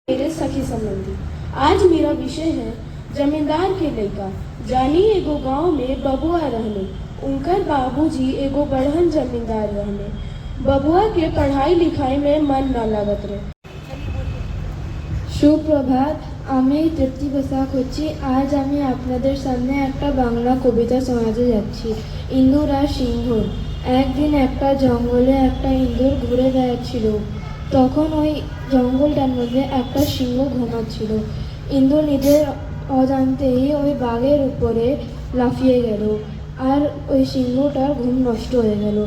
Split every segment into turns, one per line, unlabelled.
मेरे सखी संबंधी। आज मेरा विषय है जमींदार के लड़का। जानी एगो गांव में बबुआ रहने, उनकर बाबूजी एगो बड़हन जमींदार रहने। बबुआ के पढ़ाई लिखाई में मन न लागत रहे।
সুপ্রভাত, আমি তৃপ্তি বসাক হচ্ছি। আজ আমি আপনাদের সামনে একটা বাংলা কবিতা শোনাতে যাচ্ছি। ইন্দুর আর সিংহ। একদিন একটা জঙ্গলে একটা ইঁদুর ঘুরে বেড়াচ্ছিল। তখন ওই জঙ্গলটার মধ্যে একটা সিংহ ঘুমাচ্ছিল। ইন্দুর নিজের অজান্তেই ওই বাঘের উপরে লাফিয়ে গেল, আর ওই সিংহটার ঘুম নষ্ট হয়ে গেল।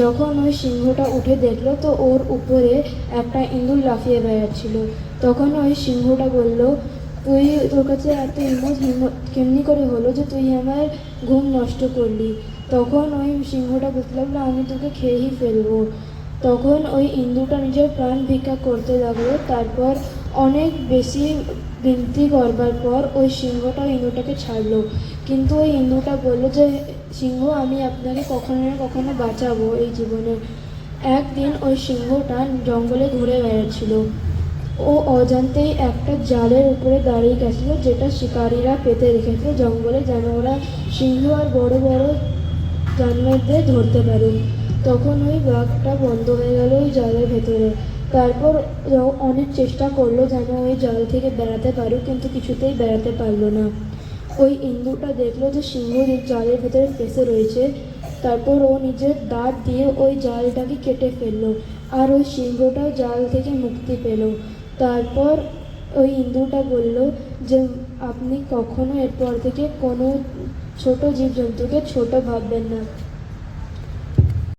যখন ওই সিংহটা উঠে দেখলো তো ওর উপরে একটা ইঁদুর লাফিয়ে বেড়াচ্ছিল। তখন ওই সিংহটা বলল, তোর কাছে এত হিম্মত কেমনি করে হলো যে তুই আমার ঘুম নষ্ট করলি? তখন ওই সিংহটা বলতে লাগলো, আমি তোকে খেয়েই ফেলবো। তখন ওই ইঁদুরটা নিজের প্রাণ ভিক্ষা করতে লাগলো। তারপর অনেক বেশি বিনতি করবার পর ওই সিংহটা ইঁদুরটাকে ছাড়লো। কিন্তু ওই ইঁদুরটা বললো যে, সিংহ, আমি আপনাকে কখনো না কখনো বাঁচাবো এই জীবনে। একদিন ওই সিংহটা জঙ্গলে ঘুরে বেড়াচ্ছিল। ও অজান্তেই একটা জালের উপরে দাঁড়িয়ে গেছিলো, যেটা শিকারীরা পেতে রেখেছিল জঙ্গলে, যেন ওরা সিংহ আর বড় বড় জানোয়ারদের ধরতে পারে। তখন ওই বাঘটা বন্ধ হয়ে গেল ওই জালের ভেতরে। তারপর অনেক চেষ্টা করলো যেন ওই জাল থেকে বেড়াতে পারো, কিন্তু কিছুতেই বেড়াতে পারলো না। ওই ইঁদুরটা দেখলো যে সিংহ জালের ভেতরে ফেঁসে রয়েছে। তারপর ও নিজের দাঁত দিয়ে ওই জালটাকে কেটে ফেললো, আর ওই সিংহটাও জাল থেকে মুক্তি পেল। তারপর ওই ইঁদুরটা বলল যে, আপনি কখনো এরপর থেকে কোনো ছোট জীবজন্তুকে ছোট ভাববেন না।